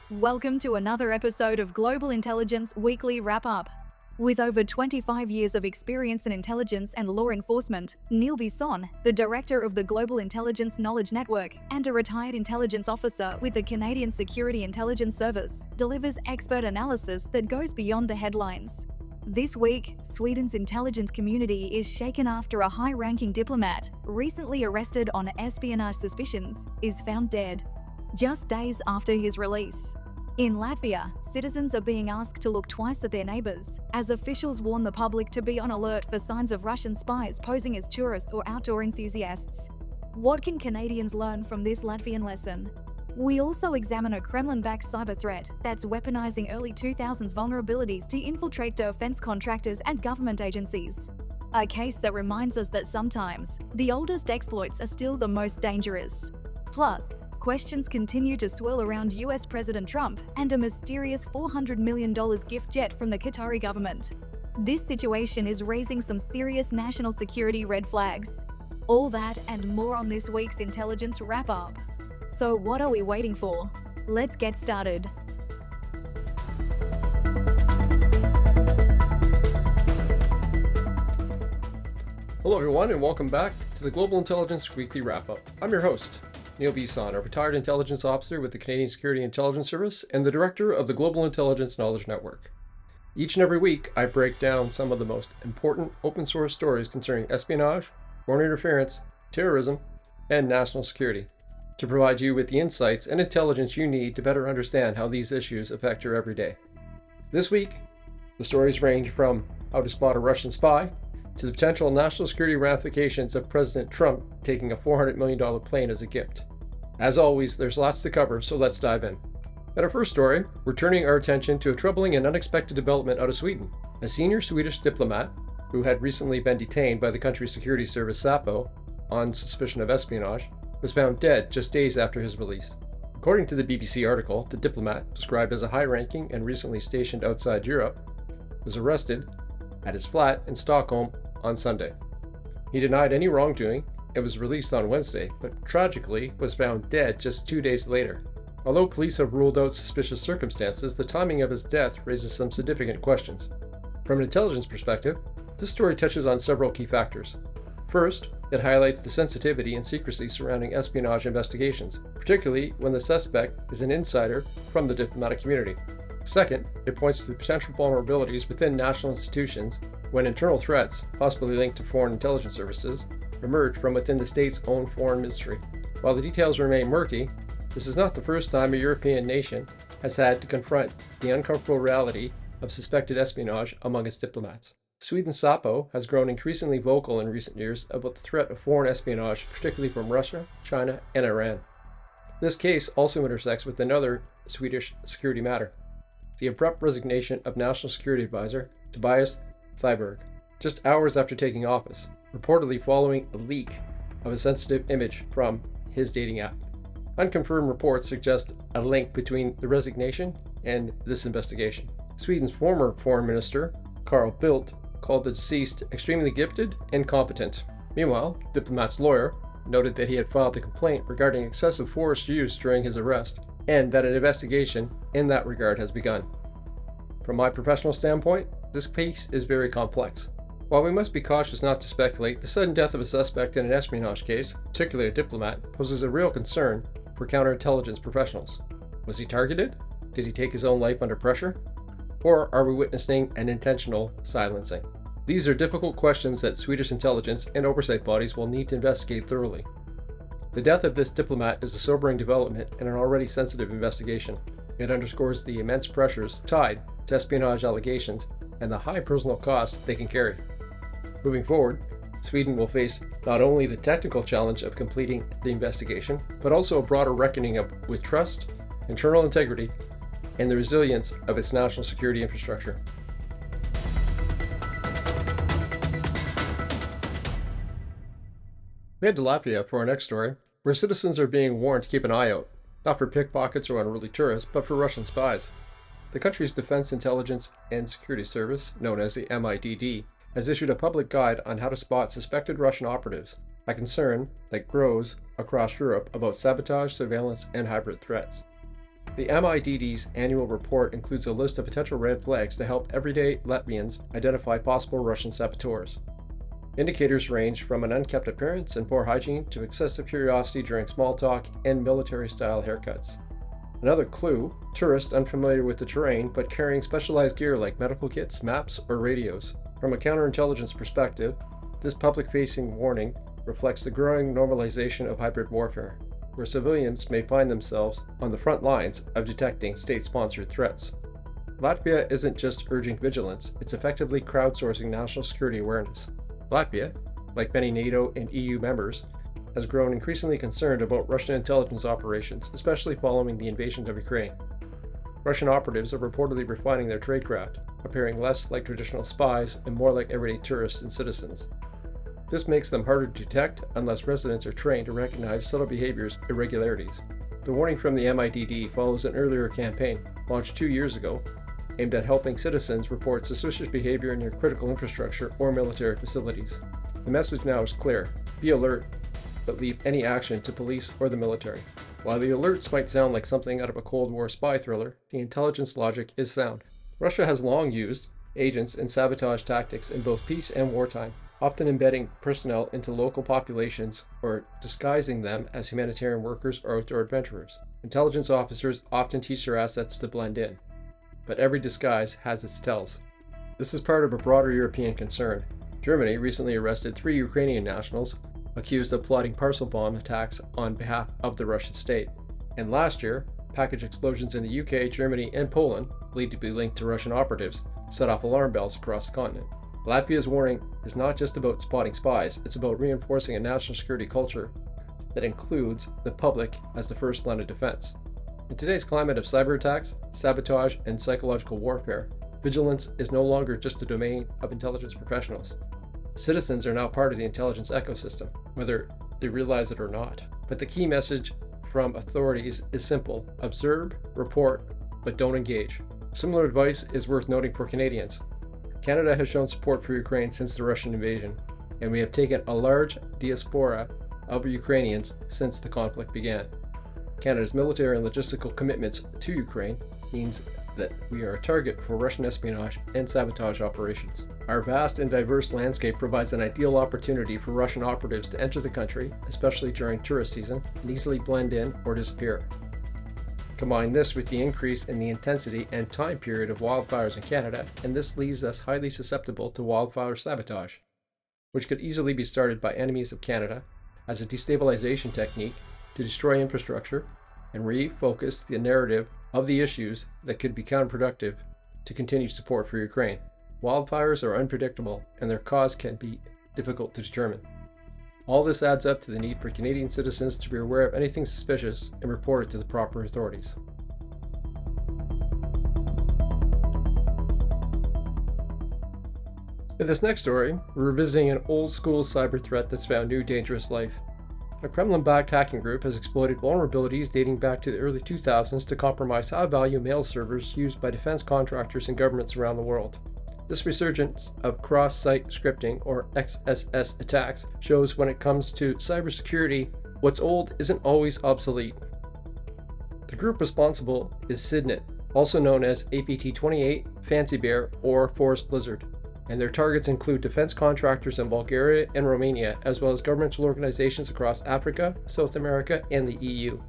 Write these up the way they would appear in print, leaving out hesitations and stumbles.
Welcome to another episode of Global Intelligence Weekly Wrap-Up. With over 25 years of experience in intelligence and law enforcement, Neil Bisson, the director of the Global Intelligence Knowledge Network and a retired intelligence officer with the Canadian Security Intelligence Service, delivers expert analysis that goes beyond the headlines. This week, Sweden's intelligence community is shaken after a high-ranking diplomat, recently arrested on espionage suspicions, is found dead, just days after his release. In Latvia, citizens are being asked to look twice at their neighbours, as officials warn the public to be on alert for signs of Russian spies posing as tourists or outdoor enthusiasts. What can Canadians learn from this Latvian lesson? We also examine a Kremlin-backed cyber threat that's weaponizing early 2000s vulnerabilities to infiltrate defense contractors and government agencies. A case that reminds us that sometimes, the oldest exploits are still the most dangerous. Plus, questions continue to swirl around US President Trump and a mysterious $400 million gift jet from the Qatari government. This situation is raising some serious national security red flags. All that and more on this week's Intelligence Wrap-Up. So what are we waiting for? Let's get started. Hello everyone and welcome back to the Global Intelligence Weekly Wrap-Up. I'm your host, Neil Bisson, a retired intelligence officer with the Canadian Security Intelligence Service and the director of the Global Intelligence Knowledge Network. Each and every week, I break down some of the most important open source stories concerning espionage, foreign interference, terrorism, and national security, to provide you with the insights and intelligence you need to better understand how these issues affect your everyday. This week, the stories range from how to spot a Russian spy to the potential national security ramifications of President Trump taking a $400 million plane as a gift. As always, there's lots to cover, so let's dive in. At our first story, we're turning our attention to a troubling and unexpected development out of Sweden. A senior Swedish diplomat, who had recently been detained by the country's security service Säpo on suspicion of espionage, was found dead just days after his release. According to the BBC article, the diplomat, described as a high-ranking and recently stationed outside Europe, was arrested at his flat in Stockholm on Sunday. He denied any wrongdoing and was released on Wednesday, but tragically was found dead just 2 days later. Although police have ruled out suspicious circumstances, the timing of his death raises some significant questions. From an intelligence perspective, this story touches on several key factors. First, it highlights the sensitivity and secrecy surrounding espionage investigations, particularly when the suspect is an insider from the diplomatic community. Second, it points to the potential vulnerabilities within national institutions when internal threats, possibly linked to foreign intelligence services, emerge from within the state's own foreign ministry. While the details remain murky, this is not the first time a European nation has had to confront the uncomfortable reality of suspected espionage among its diplomats. Sweden's Säpo has grown increasingly vocal in recent years about the threat of foreign espionage, particularly from Russia, China, and Iran. This case also intersects with another Swedish security matter: the abrupt resignation of National Security Advisor Tobias Thyberg, just hours after taking office, reportedly following a leak of a sensitive image from his dating app. Unconfirmed reports suggest a link between the resignation and this investigation. Sweden's former foreign minister, Carl Bildt, called the deceased extremely gifted and competent. Meanwhile, the diplomat's lawyer noted that he had filed a complaint regarding excessive force used during his arrest, and that an investigation in that regard has begun. From my professional standpoint, this case is very complex. While we must be cautious not to speculate, the sudden death of a suspect in an espionage case, particularly a diplomat, poses a real concern for counterintelligence professionals. Was he targeted? Did he take his own life under pressure? Or are we witnessing an intentional silencing? These are difficult questions that Swedish intelligence and oversight bodies will need to investigate thoroughly. The death of this diplomat is a sobering development in an already sensitive investigation. It underscores the immense pressures tied to espionage allegations and the high personal costs they can carry. Moving forward, Sweden will face not only the technical challenge of completing the investigation, but also a broader reckoning with trust, internal integrity, and the resilience of its national security infrastructure. We head to Latvia for our next story, where citizens are being warned to keep an eye out, not for pickpockets or unruly tourists, but for Russian spies. The country's Defense Intelligence and Security Service, known as the MIDD, has issued a public guide on how to spot suspected Russian operatives a concern that grows across Europe about sabotage, surveillance, and hybrid threats. The MIDD's annual report includes a list of potential red flags to help everyday Latvians identify possible Russian saboteurs. Indicators range from an unkempt appearance and poor hygiene to excessive curiosity during small talk and military-style haircuts. Another clue, tourists unfamiliar with the terrain but carrying specialized gear like medical kits, maps, or radios. From a counterintelligence perspective, this public-facing warning reflects the growing normalization of hybrid warfare, where civilians may find themselves on the front lines of detecting state-sponsored threats. Latvia isn't just urging vigilance, it's effectively crowdsourcing national security awareness. Latvia, like many NATO and EU members, has grown increasingly concerned about Russian intelligence operations, especially following the invasion of Ukraine. Russian operatives are reportedly refining their tradecraft, appearing less like traditional spies and more like everyday tourists and citizens. This makes them harder to detect unless residents are trained to recognize subtle behaviors irregularities. The warning from the MIDD follows an earlier campaign, launched 2 years ago, aimed at helping citizens report suspicious behavior near critical infrastructure or military facilities. The message now is clear: be alert, but leave any action to police or the military. While the alerts might sound like something out of a Cold War spy thriller, the intelligence logic is sound. Russia has long used agents and sabotage tactics in both peace and wartime, often embedding personnel into local populations or disguising them as humanitarian workers or outdoor adventurers. Intelligence officers often teach their assets to blend in, but every disguise has its tells. This is part of a broader European concern. Germany recently arrested 3 Ukrainian nationals accused of plotting parcel bomb attacks on behalf of the Russian state. And last year, package explosions in the UK, Germany, and Poland, believed to be linked to Russian operatives, set off alarm bells across the continent. Latvia's warning is not just about spotting spies, it's about reinforcing a national security culture that includes the public as the first line of defense. In today's climate of cyberattacks, sabotage, and psychological warfare, vigilance is no longer just the domain of intelligence professionals. Citizens are now part of the intelligence ecosystem, whether they realize it or not. But the key message from authorities is simple: observe, report, but don't engage. Similar advice is worth noting for Canadians. Canada has shown support for Ukraine since the Russian invasion, and we have taken a large diaspora of Ukrainians since the conflict began. Canada's military and logistical commitments to Ukraine means that we are a target for Russian espionage and sabotage operations. Our vast and diverse landscape provides an ideal opportunity for Russian operatives to enter the country, especially during tourist season, and easily blend in or disappear. Combine this with the increase in the intensity and time period of wildfires in Canada, and this leaves us highly susceptible to wildfire sabotage, which could easily be started by enemies of Canada as a destabilization technique to destroy infrastructure and refocus the narrative of the issues that could be counterproductive to continued support for Ukraine. Wildfires are unpredictable, and their cause can be difficult to determine. All this adds up to the need for Canadian citizens to be aware of anything suspicious and report it to the proper authorities. In this next story, we're revisiting an old-school cyber threat that's found new dangerous life. A Kremlin-backed hacking group has exploited vulnerabilities dating back to the early 2000s to compromise high-value mail servers used by defense contractors and governments around the world. This resurgence of cross-site scripting, or XSS attacks, shows when it comes to cybersecurity, what's old isn't always obsolete. The group responsible is Signet, also known as APT28, Fancy Bear, or Forest Blizzard, and their targets include defense contractors in Bulgaria and Romania, as well as governmental organizations across Africa, South America, and the EU.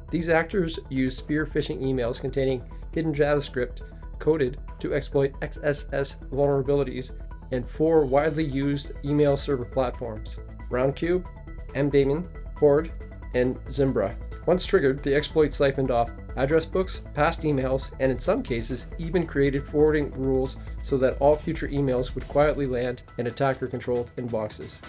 These actors use spear phishing emails containing hidden JavaScript coded to exploit XSS vulnerabilities in 4 widely used email server platforms: Roundcube, MDaemon, Horde, and Zimbra. Once triggered, the exploit siphoned off address books, past emails, and in some cases even created forwarding rules so that all future emails would quietly land in attacker-controlled inboxes.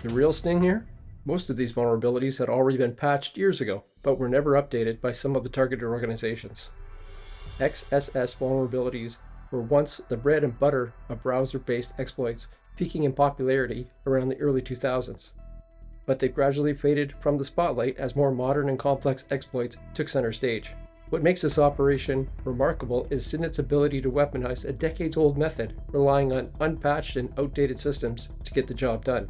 The real sting here? Most of these vulnerabilities had already been patched years ago, but were never updated by some of the targeted organizations. XSS vulnerabilities were once the bread and butter of browser-based exploits, peaking in popularity around the early 2000s. But they gradually faded from the spotlight as more modern and complex exploits took center stage. What makes this operation remarkable is Signet's ability to weaponize a decades-old method, relying on unpatched and outdated systems to get the job done.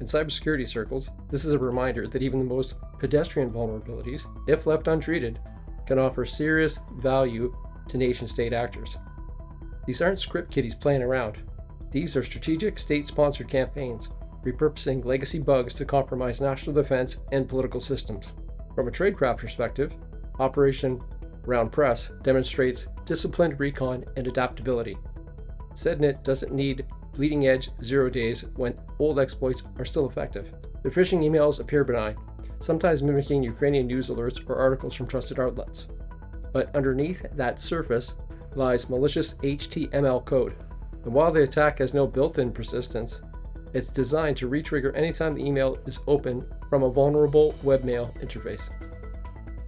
In cybersecurity circles, this is a reminder that even the most pedestrian vulnerabilities, if left untreated, can offer serious value to nation-state actors. These aren't script kiddies playing around. These are strategic state-sponsored campaigns, repurposing legacy bugs to compromise national defense and political systems. From a tradecraft perspective, Operation Round Press demonstrates disciplined recon and adaptability. SEDNet doesn't need bleeding-edge 0 days when old exploits are still effective. The phishing emails appear benign, sometimes mimicking Ukrainian news alerts or articles from trusted outlets. But underneath that surface lies malicious HTML code. And while the attack has no built-in persistence, it's designed to retrigger anytime the email is open from a vulnerable webmail interface.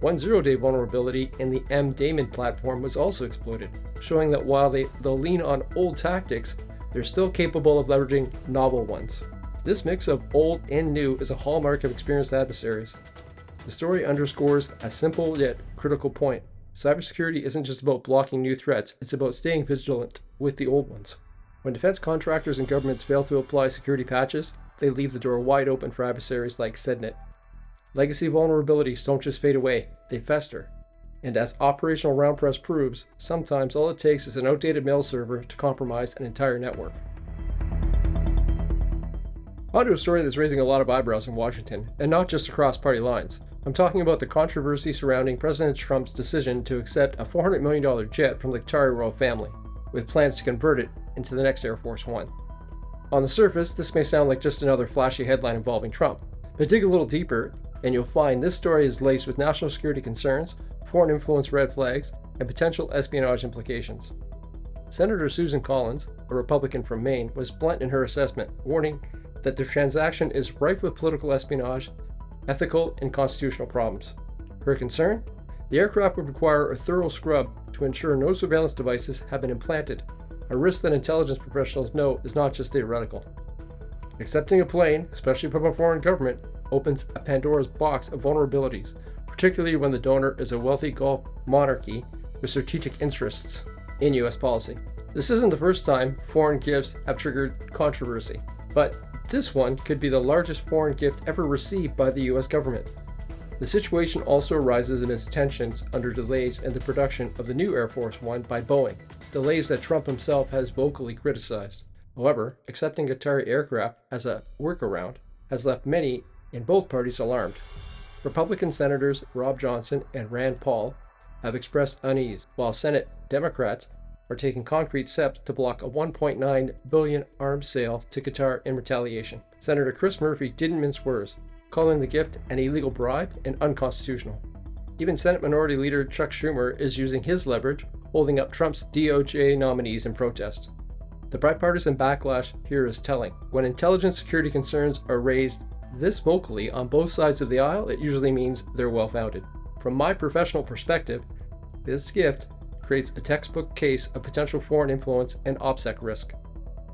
One 0-day vulnerability in the M-Daemon platform was also exploited, showing that while they'll lean on old tactics, they're still capable of leveraging novel ones. This mix of old and new is a hallmark of experienced adversaries. The story underscores a simple yet critical point. Cybersecurity isn't just about blocking new threats, it's about staying vigilant with the old ones. When defense contractors and governments fail to apply security patches, they leave the door wide open for adversaries like SEDNet. Legacy vulnerabilities don't just fade away, they fester. And as Operational Round Press proves, sometimes all it takes is an outdated mail server to compromise an entire network. On to a story that's raising a lot of eyebrows in Washington, and not just across party lines. I'm talking about the controversy surrounding President Trump's decision to accept a $400 million jet from the Qatar royal family, with plans to convert it into the next Air Force One. On the surface, this may sound like just another flashy headline involving Trump, but dig a little deeper, and you'll find this story is laced with national security concerns, foreign influence red flags, and potential espionage implications. Senator Susan Collins, a Republican from Maine, was blunt in her assessment, warning that the transaction is rife with political espionage, ethical, and constitutional problems. Her concern? The aircraft would require a thorough scrub to ensure no surveillance devices have been implanted, a risk that intelligence professionals know is not just theoretical. Accepting a plane, especially from a foreign government, opens a Pandora's box of vulnerabilities, particularly when the donor is a wealthy Gulf monarchy with strategic interests in U.S. policy. This isn't the first time foreign gifts have triggered controversy, but this one could be the largest foreign gift ever received by the U.S. government. The situation also arises amidst tensions under delays in the production of the new Air Force One by Boeing, delays that Trump himself has vocally criticized. However, accepting Qatari aircraft as a workaround has left many in both parties alarmed. Republican Senators Rob Johnson and Rand Paul have expressed unease, while Senate Democrats are taking concrete steps to block a $1.9 billion arms sale to Qatar in retaliation. Senator Chris Murphy didn't mince words, calling the gift an illegal bribe and unconstitutional. Even Senate Minority Leader Chuck Schumer is using his leverage, holding up Trump's DOJ nominees in protest. The bipartisan backlash here is telling. When intelligence security concerns are raised this vocally on both sides of the aisle, it usually means they're well-founded. From my professional perspective, this gift creates a textbook case of potential foreign influence and OPSEC risk.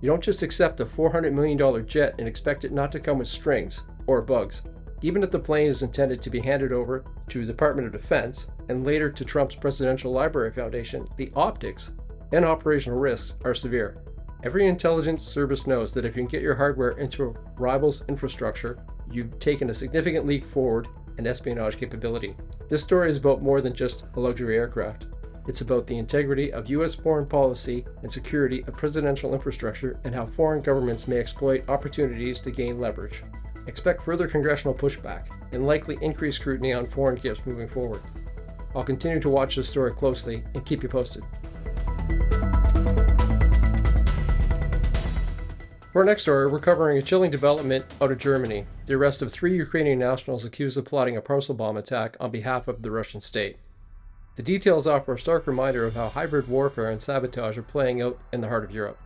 You don't just accept a $400 million jet and expect it not to come with strings or bugs. Even if the plane is intended to be handed over to the Department of Defense and later to Trump's Presidential Library Foundation, the optics and operational risks are severe. Every intelligence service knows that if you can get your hardware into a rival's infrastructure, you've taken a significant leap forward in espionage capability. This story is about more than just a luxury aircraft. It's about the integrity of U.S. foreign policy and security of presidential infrastructure and how foreign governments may exploit opportunities to gain leverage. Expect further congressional pushback and likely increased scrutiny on foreign gifts moving forward. I'll continue to watch this story closely and keep you posted. For our next story, we're covering a chilling development out of Germany, the arrest of 3 Ukrainian nationals accused of plotting a parcel bomb attack on behalf of the Russian state. The details offer a stark reminder of how hybrid warfare and sabotage are playing out in the heart of Europe.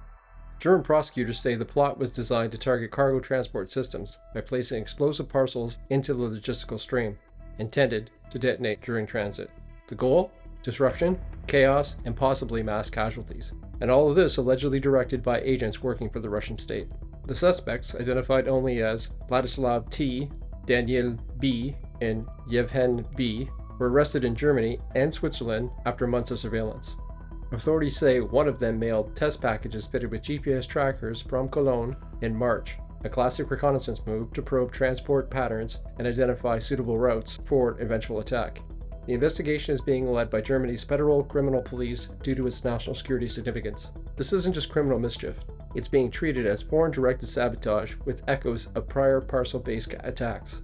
German prosecutors say the plot was designed to target cargo transport systems by placing explosive parcels into the logistical stream, intended to detonate during transit. The goal? Disruption, chaos, and possibly mass casualties. And all of this allegedly directed by agents working for the Russian state. The suspects, identified only as Vladislav T., Daniel B., and Yevhen B., were arrested in Germany and Switzerland after months of surveillance. Authorities say one of them mailed test packages fitted with GPS trackers from Cologne in March, a classic reconnaissance move to probe transport patterns and identify suitable routes for eventual attack. The investigation is being led by Germany's Federal Criminal Police due to its national security significance. This isn't just criminal mischief. It's being treated as foreign-directed sabotage with echoes of prior Parcel-based attacks.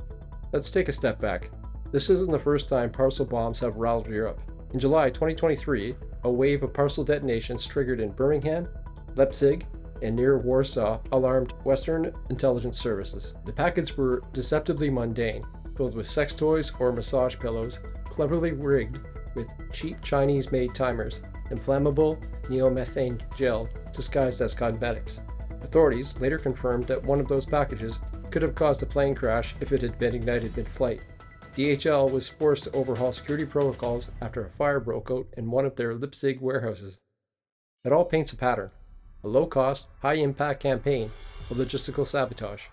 Let's take a step back. This isn't the first time Parcel bombs have rattled Europe. In July 2023, a wave of Parcel detonations triggered in Birmingham, Leipzig, and near Warsaw alarmed Western intelligence services. The packets were deceptively mundane, filled with sex toys or massage pillows, cleverly rigged with cheap Chinese-made timers, and flammable neomethane gel disguised as cosmetics. Authorities later confirmed that one of those packages could have caused a plane crash if it had been ignited mid-flight. DHL was forced to overhaul security protocols after a fire broke out in one of their Leipzig warehouses. It all paints a pattern: a low-cost, high-impact campaign of logistical sabotage,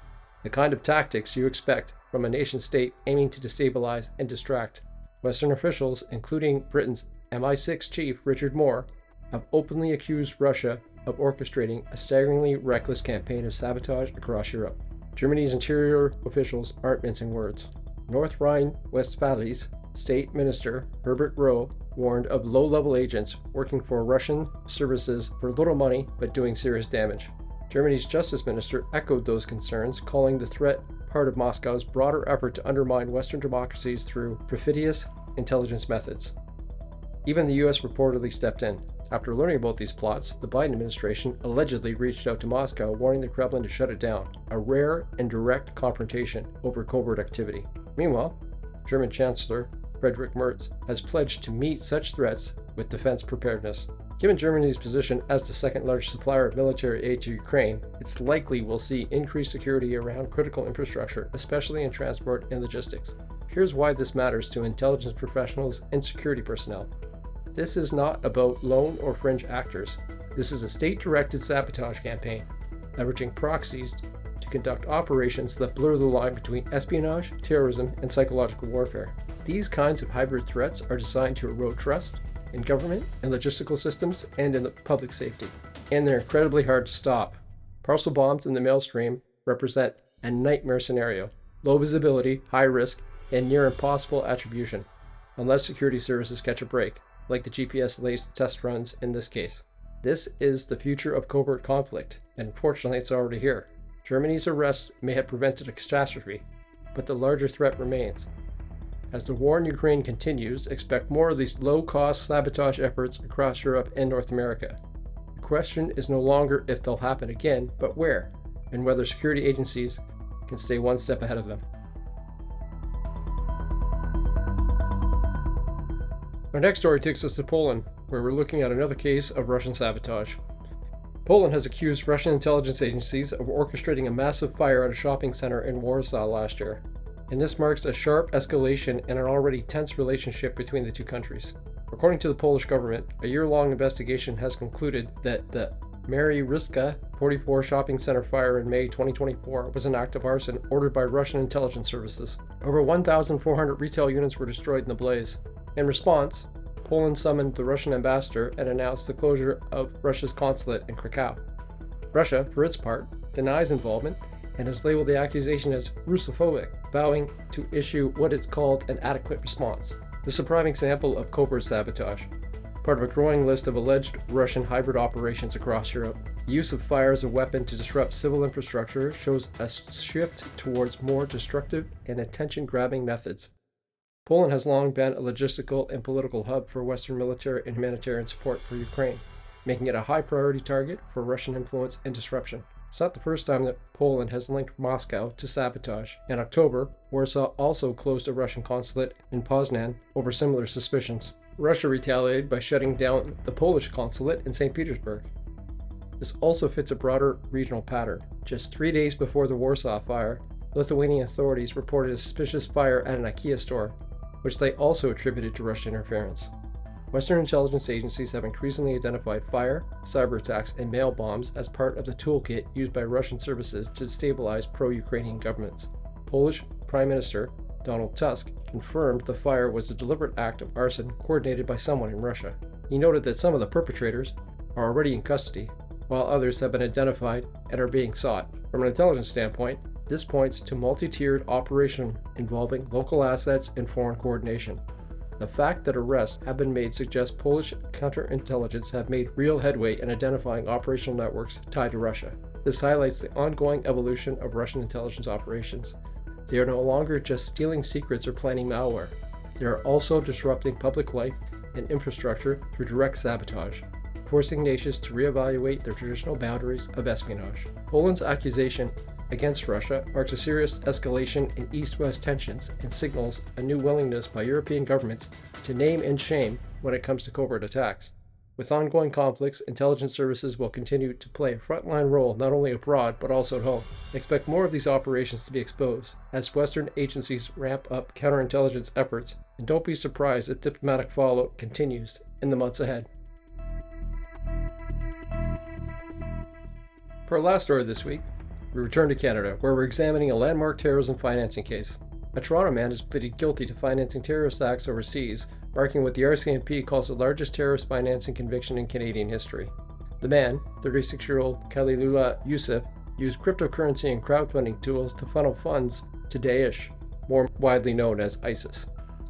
the kind of tactics you expect from a nation-state aiming to destabilize and distract. Western officials, including Britain's MI6 chief Richard Moore, have openly accused Russia of orchestrating a staggeringly reckless campaign of sabotage across Europe. Germany's interior officials aren't mincing words. North Rhine-Westphaly's State Minister Herbert Rowe warned of low-level agents working for Russian services for little money but doing serious damage. Germany's Justice Minister echoed those concerns, calling the threat part of Moscow's broader effort to undermine Western democracies through perfidious intelligence methods. Even the US reportedly stepped in. After learning about these plots, the Biden administration allegedly reached out to Moscow, warning the Kremlin to shut it down, a rare and direct confrontation over covert activity. Meanwhile, German Chancellor Friedrich Merz has pledged to meet such threats with defense preparedness. Given Germany's position as the second-largest supplier of military aid to Ukraine, it's likely we'll see increased security around critical infrastructure, especially in transport and logistics. Here's why this matters to intelligence professionals and security personnel. This is not about lone or fringe actors. This is a state-directed sabotage campaign, leveraging proxies to conduct operations that blur the line between espionage, terrorism, and psychological warfare. These kinds of hybrid threats are designed to erode trust in government and logistical systems and in the public safety. And they're incredibly hard to stop. Parcel bombs in the mail stream represent a nightmare scenario: low visibility, high risk, and near impossible attribution, unless security services catch a break, like the GPS-laced test runs in this case. This is the future of covert conflict, and unfortunately it's already here. Germany's arrest may have prevented a catastrophe, but the larger threat remains. As the war in Ukraine continues, expect more of these low-cost sabotage efforts across Europe and North America. The question is no longer if they'll happen again, but where, and whether security agencies can stay one step ahead of them. Our next story takes us to Poland, where we're looking at another case of Russian sabotage. Poland has accused Russian intelligence agencies of orchestrating a massive fire at a shopping center in Warsaw last year, and this marks a sharp escalation in an already tense relationship between the two countries. According to the Polish government, a year-long investigation has concluded that the Mary Ryska 44 shopping center fire in May 2024 was an act of arson ordered by Russian intelligence services. Over 1,400 retail units were destroyed in the blaze. In response, Poland summoned the Russian ambassador and announced the closure of Russia's consulate in Krakow. Russia, for its part, denies involvement and has labeled the accusation as Russophobic, vowing to issue what it's called an adequate response. This is a prime example of covert sabotage, part of a growing list of alleged Russian hybrid operations across Europe. The use of fire as a weapon to disrupt civil infrastructure shows a shift towards more destructive and attention-grabbing methods. Poland has long been a logistical and political hub for Western military and humanitarian support for Ukraine, making it a high-priority target for Russian influence and disruption. It's not the first time that Poland has linked Moscow to sabotage. In October, Warsaw also closed a Russian consulate in Poznan over similar suspicions. Russia retaliated by shutting down the Polish consulate in St. Petersburg. This also fits a broader regional pattern. Just 3 days before the Warsaw fire, Lithuanian authorities reported a suspicious fire at an IKEA store, which they also attributed to Russian interference. Western intelligence agencies have increasingly identified fire, cyberattacks, and mail bombs as part of the toolkit used by Russian services to destabilize pro-Ukrainian governments. Polish Prime Minister Donald Tusk confirmed the fire was a deliberate act of arson coordinated by someone in Russia. He noted that some of the perpetrators are already in custody, while others have been identified and are being sought. From an intelligence standpoint, this points to multi-tiered operation involving local assets and foreign coordination. The fact that arrests have been made suggests Polish counterintelligence have made real headway in identifying operational networks tied to Russia. This highlights the ongoing evolution of Russian intelligence operations. They are no longer just stealing secrets or planning malware. They are also disrupting public life and infrastructure through direct sabotage, forcing nations to reevaluate their traditional boundaries of espionage. Poland's accusation against Russia marks a serious escalation in East-West tensions and signals a new willingness by European governments to name and shame when it comes to covert attacks. With ongoing conflicts, intelligence services will continue to play a frontline role not only abroad but also at home. Expect more of these operations to be exposed as Western agencies ramp up counterintelligence efforts, and don't be surprised if diplomatic fallout continues in the months ahead. For our last story this week, we return to Canada, where we're examining a landmark terrorism financing case. A Toronto man has pleaded guilty to financing terrorist acts overseas, marking what the RCMP calls the largest terrorist financing conviction in Canadian history. The man, 36-year-old Khalilullah Yusuf, used cryptocurrency and crowdfunding tools to funnel funds to Daesh, more widely known as ISIS.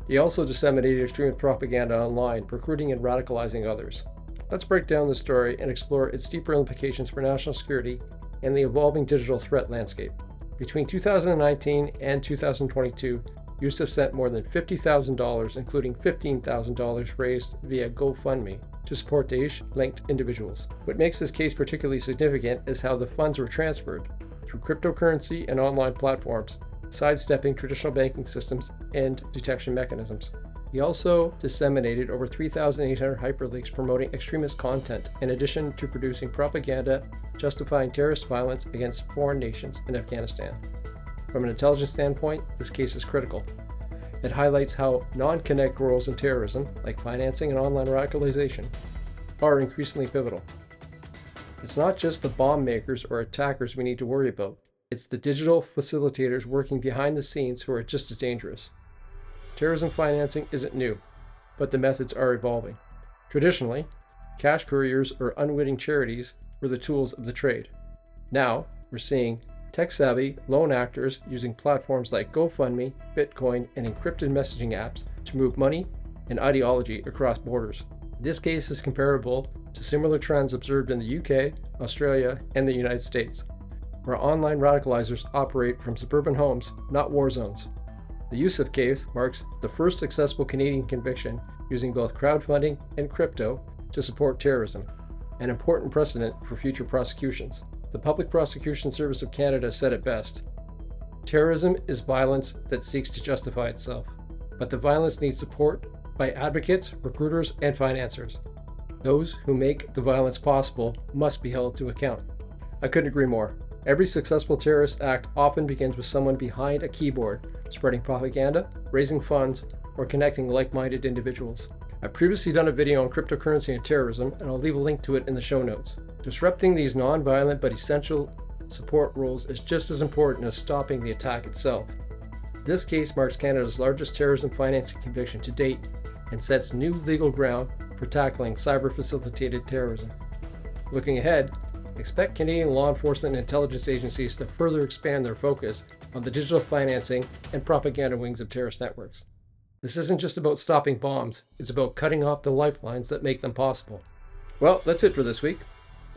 He also disseminated extremist propaganda online, recruiting and radicalizing others. Let's break down the story and explore its deeper implications for national security and the evolving digital threat landscape. Between 2019 and 2022, Yusuf sent more than $50,000, including $15,000 raised via GoFundMe, to support Daesh-linked individuals. What makes this case particularly significant is how the funds were transferred through cryptocurrency and online platforms, sidestepping traditional banking systems and detection mechanisms. He also disseminated over 3,800 hyperlinks promoting extremist content, in addition to producing propaganda justifying terrorist violence against foreign nations in Afghanistan. From an intelligence standpoint, this case is critical. It highlights how non-connect roles in terrorism, like financing and online radicalization, are increasingly pivotal. It's not just the bomb makers or attackers we need to worry about. It's the digital facilitators working behind the scenes who are just as dangerous. Terrorism financing isn't new, but the methods are evolving. Traditionally, cash couriers or unwitting charities were the tools of the trade. Now, we're seeing tech-savvy lone actors using platforms like GoFundMe, Bitcoin, and encrypted messaging apps to move money and ideology across borders. This case is comparable to similar trends observed in the UK, Australia, and the United States, where online radicalizers operate from suburban homes, not war zones. The Yusuf case marks the first successful Canadian conviction using both crowdfunding and crypto to support terrorism, an important precedent for future prosecutions. The Public Prosecution Service of Canada said it best: terrorism is violence that seeks to justify itself, but the violence needs support by advocates, recruiters, and financiers. Those who make the violence possible must be held to account. I couldn't agree more. Every successful terrorist act often begins with someone behind a keyboard, spreading propaganda, raising funds, or connecting like-minded individuals. I've previously done a video on cryptocurrency and terrorism, and I'll leave a link to it in the show notes. Disrupting these non-violent but essential support roles is just as important as stopping the attack itself. This case marks Canada's largest terrorism financing conviction to date and sets new legal ground for tackling cyber-facilitated terrorism. Looking ahead, expect Canadian law enforcement and intelligence agencies to further expand their focus on the digital financing and propaganda wings of terrorist networks. This isn't just about stopping bombs, it's about cutting off the lifelines that make them possible. Well, that's it for this week.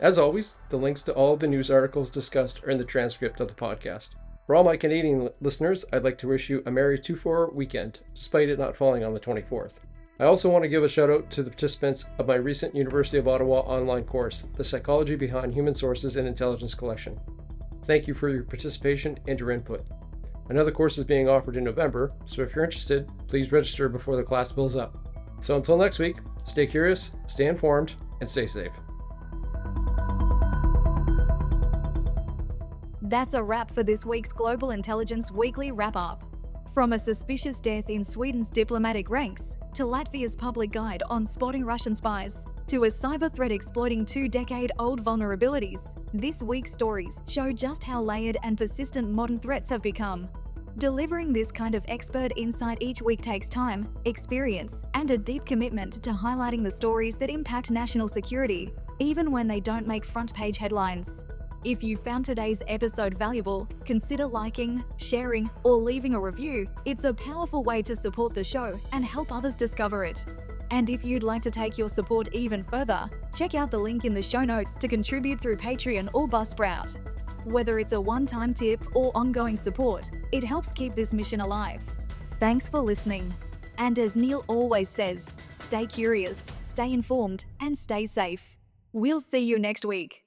As always, the links to all of the news articles discussed are in the transcript of the podcast. For all my Canadian listeners, I'd like to wish you a Merry 2-4 weekend, despite it not falling on the 24th. I also want to give a shout out to the participants of my recent University of Ottawa online course, The Psychology Behind Human Sources in Intelligence Collection. Thank you for your participation and your input. Another course is being offered in November, so if you're interested, please register before the class fills up. So until next week, stay curious, stay informed, and stay safe. That's a wrap for this week's Global Intelligence Weekly Wrap-Up. From a suspicious death in Sweden's diplomatic ranks, to Latvia's public guide on spotting Russian spies, to a cyber threat exploiting 2-decade-old vulnerabilities, this week's stories show just how layered and persistent modern threats have become. Delivering this kind of expert insight each week takes time, experience, and a deep commitment to highlighting the stories that impact national security, even when they don't make front-page headlines. If you found today's episode valuable, consider liking, sharing, or leaving a review. It's a powerful way to support the show and help others discover it. And if you'd like to take your support even further, check out the link in the show notes to contribute through Patreon or Buzzsprout. Whether it's a one-time tip or ongoing support, it helps keep this mission alive. Thanks for listening. And as Neil always says, stay curious, stay informed, and stay safe. We'll see you next week.